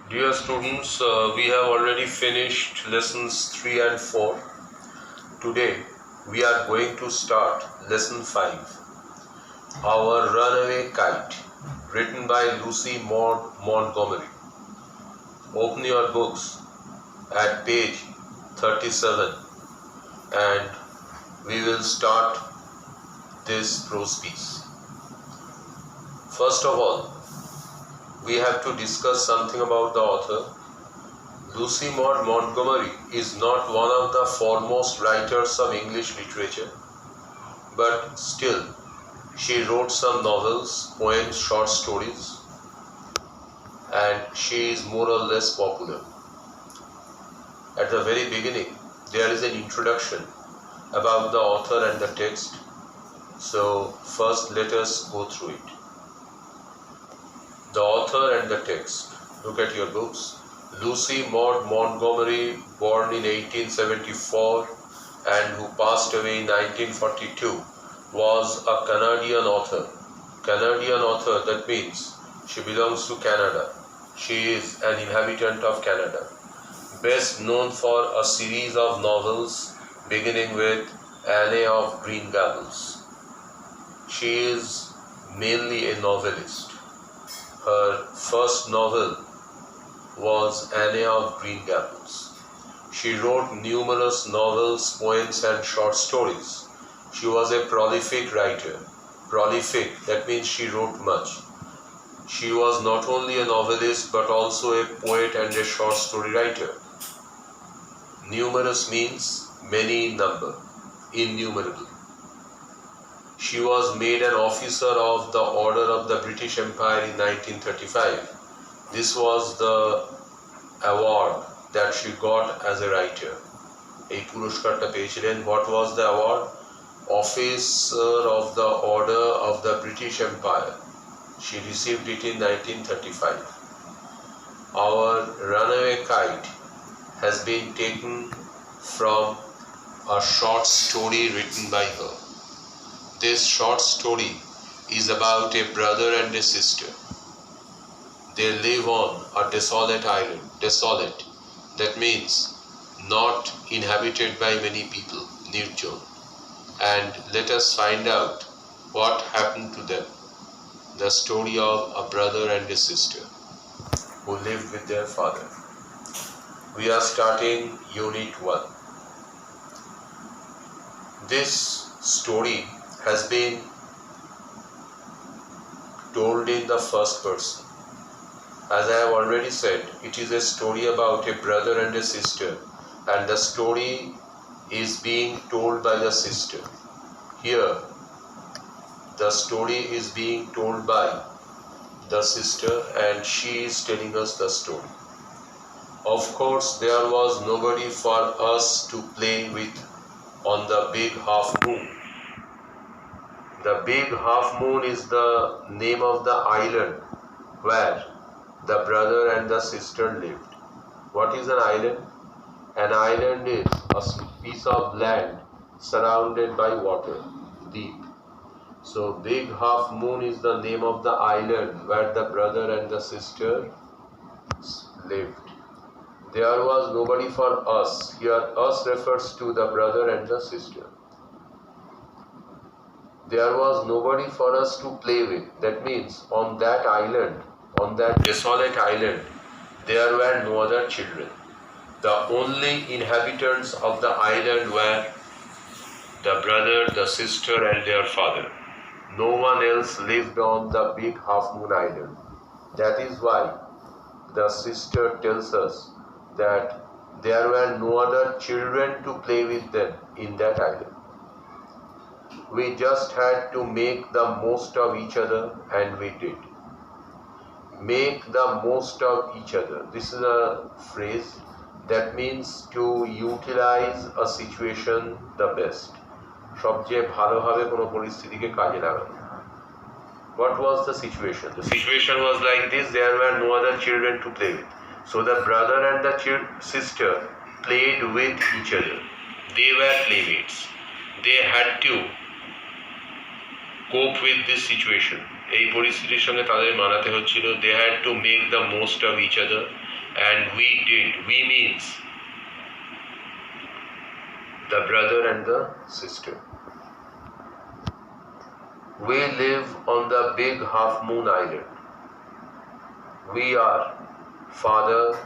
Dear students, we have already finished lessons 3 and 4. Today, we are going to start lesson 5, Our Runaway Kite, written by Lucy Maud Montgomery. Open your books at page 37 and we will start this prose piece. First of all, we have to discuss something about the author. Lucy Maud Montgomery is not one of the foremost writers of English literature, but still, she wrote some novels, poems, short stories, and she is more or less popular. At the very beginning, there is an introduction about the author and the text, so first let us go through it. The author and the text. Look at your books. Lucy Maud Montgomery, born in 1874 and who passed away in 1942, was a Canadian author. Canadian author, that means she belongs to Canada. She is an inhabitant of Canada. Best known for a series of novels beginning with Anne of Green Gables. She is mainly a novelist. Her first novel was Anne of Green Gables. She wrote numerous novels, poems, and short stories. She was a prolific writer. Prolific, that means she wrote much. She was not only a novelist but also a poet and a short story writer. Numerous means many in number, innumerable. She was made an officer of the Order of the British Empire in 1935. This was the award that she got as a writer. এই পুরস্কারটা পেয়েছিলেন. What was the award? Officer of the Order of the British Empire. She received it in 1935. Our Runaway Kite has been taken from a short story written by her. This short story is about a brother and a sister. They live on a desolate island. Desolate, that means not inhabited by many people, Nirjon. And let us find out what happened to them. The story of a brother and a sister who lived with their father. We are starting Unit 1. This story has been told in the first person. As I have already said, it is a story about a brother and a sister, and the story is being told by the sister. Here, the story is being told by the sister and she is telling us the story. Of course, there was nobody for us to play with on the big half moon. The big half moon is the name of the island where the brother and the sister lived. What is an island? An island is a piece of land surrounded by water, deep. So big half moon is the name of the island where the brother and the sister lived. There was nobody for us. Here us refers to the brother and the sister. There was nobody for us to play with. That means on that island, on that desolate island, there were no other children. The only inhabitants of the island were the brother, the sister, and their father. No one else lived on the big half moon island. That is why the sister tells us that there were no other children to play with them in that island. We just had to make the most of each other, and we did. Make the most of each other. This is a phrase that means to utilize a situation the best. সবচেয়ে ভালোভাবে কোনো পরিস্থিতিকে কাজে লাগানো. What was the situation? The situation was like this. There were no other children to play with. So the brother and the sister played with each other. They were playmates. They had to cope with this situation. এই পরিস্থিতির সঙ্গে তাদের মানাতে হচ্ছিল. They had to make the most of each other and we did. We means the brother and the sister. We live on the big half moon island. We are father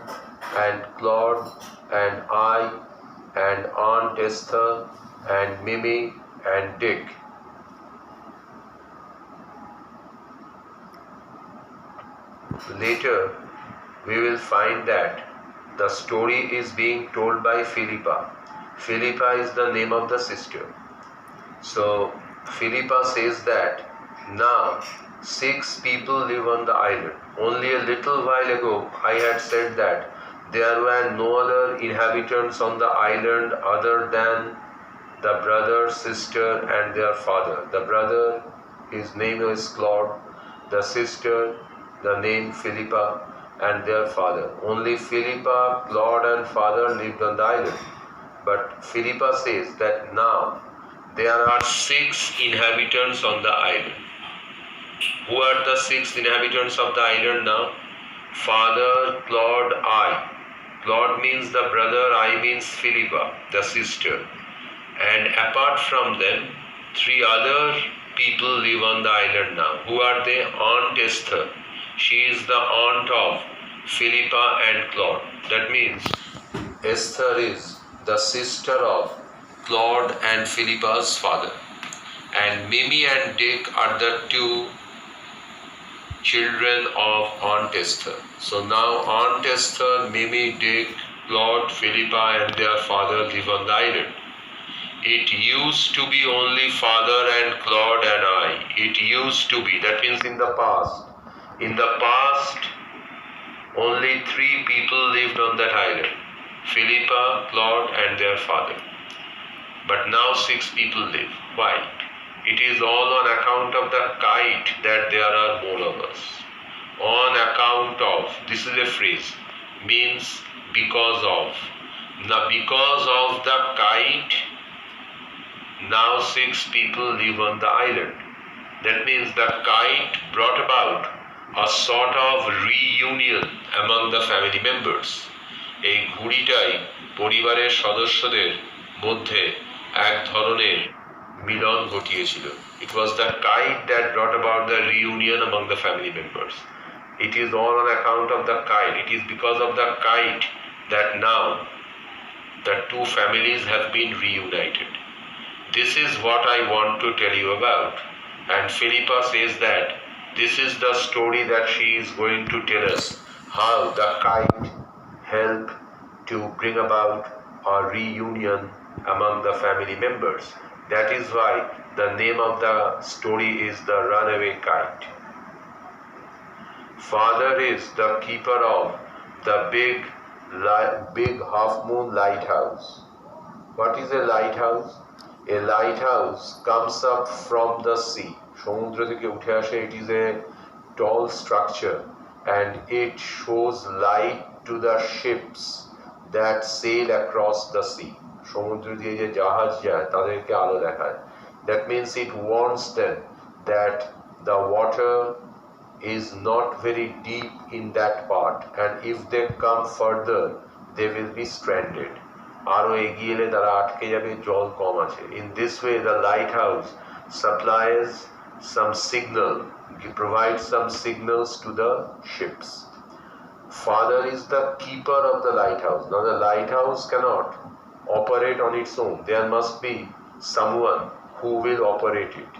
and Claude and I and Aunt Esther and Mimi and Dick. Later, we will find that the story is being told by Philippa. Philippa is the name of the sister. So, Philippa says that now 6 people live on the island. Only a little while ago, I had said that there were no other inhabitants on the island other than the brother, sister, and their father. The brother, his name is Claude. The sister, the name Philippa, and their father. Only Philippa, Claude, and father lived on the island. But Philippa says that now there are 6 inhabitants on the island. Who are the 6 inhabitants of the island now? Father, Claude, I. Claude means the brother, I means Philippa, the sister. And apart from them, 3 other people live on the island now. Who are they? Aunt Esther. She is the aunt of Philippa and Claude. That means Esther is the sister of Claude and Philippa's father. And Mimi and Dick are the 2 children of Aunt Esther. So now Aunt Esther, Mimi, Dick, Claude, Philippa and their father live on the island. It used to be only father and Claude and I. It used to be. That means in the past. In the past, only 3 people lived on that island. Philippa, Claude and their father. But now 6 people live. Why? It is all on account of the kite that there are more of us. On account of, this is a phrase, means because of. Now because of the kite, now 6 people live on the island. That means the kite brought about a sort of reunion among the family members. এই ঘুড়িটাই পরিবারের সদস্যদের মধ্যে এক ধরনের মিলন ঘটিয়েছিল. It was the kite that brought about the reunion among the family members. It is all on account of the kite. It is because of the kite that now the 2 families have been reunited. This is what I want to tell you about. And Philippa says that this is the story that she is going to tell us, how the kite helped to bring about a reunion among the family members. That is why the name of the story is The Runaway Kite. Father is the keeper of the big half moon lighthouse. What is a lighthouse? A lighthouse comes up from the sea. সমুদ্র থেকে উঠে আসে. It is a tall structure and it shows light to the ships that sail across the sea. সমুদ্র দিয়ে যে জাহাজ যায় তাদেরকে আলো দেখায়. That means it warns them that the water is not very deep in that part and if they come further they will be stranded. আরো এগিয়ে এলে তারা আটকে যাবে, জল কম আছে. In this way the lighthouse supplies some signal, provides some signals to the ships. Father is the keeper of the lighthouse. Now the lighthouse cannot operate on its own. There must be someone who will operate it.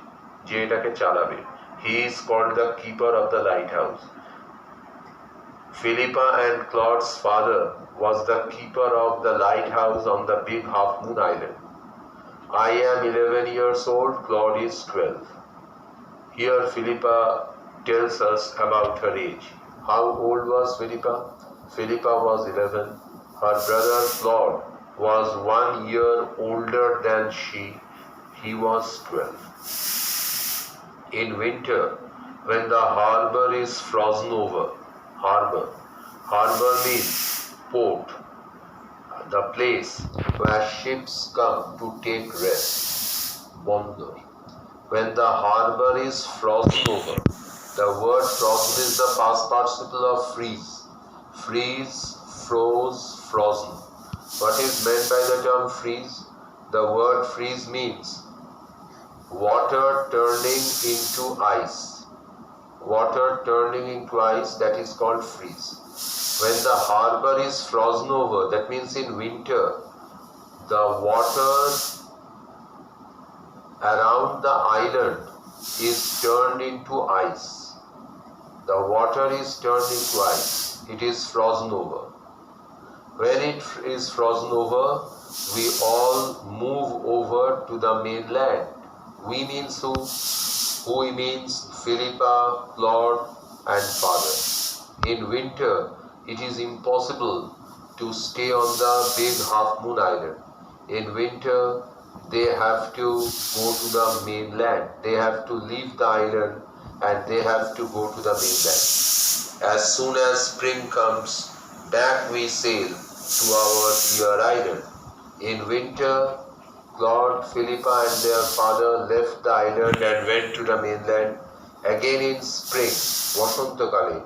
যে এটাকে চালাবে. He is called the keeper of the lighthouse. Philippa and Claude's father was the keeper of the lighthouse on the big half moon island. I am 11 years old, Claude is 12. Here Philippa tells us about her age. How old was Philippa? Philippa was 11. Her brother Claude was 1 year older than she. He was 12. In winter, when the harbor is frozen over, harbor means port, the place where ships come to take rest, bondar. When the harbor is frozen over, the word frozen is the past participle of freeze. freeze, froze, frozen. What is meant by the term freeze? The word freeze means water turning into ice. Water turning into ice, that is called freeze. When the harbor is frozen over, that means in winter, the water around the island is turned into ice. The water is turned into ice. It is frozen over. When it is frozen over, we all move over to the mainland. We means who? Who means Philippa, Claude, and father. In winter, it is impossible to stay on the big half moon island. In winter, they have to go to the mainland. They have to leave the island and they have to go to the mainland. As soon as spring comes, back we sail to our dear island. In winter, Claude, Philippa and their father left the island and went to the mainland. Again in spring, Vashantakale,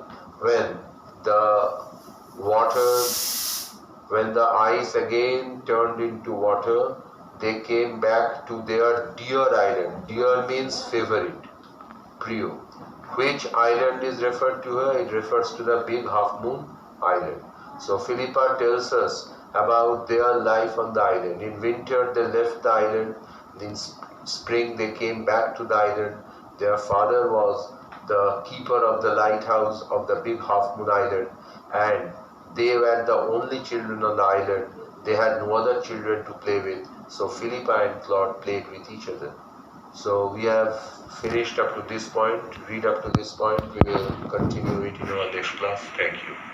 when the ice again turned into water, they came back to their dear island. Dear means favorite, Priyo. Which island is referred to here? It refers to the big half moon island. So Philippa tells us about their life on the island. In winter they left the island. In spring they came back to the island. Their father was the keeper of the lighthouse of the big half moon island, and they were the only children on the island. They had no other children to play with. So Philippa and Claude played with each other. So we have finished up to this point. Read up to this point. We will continue it in our next class. Thank you.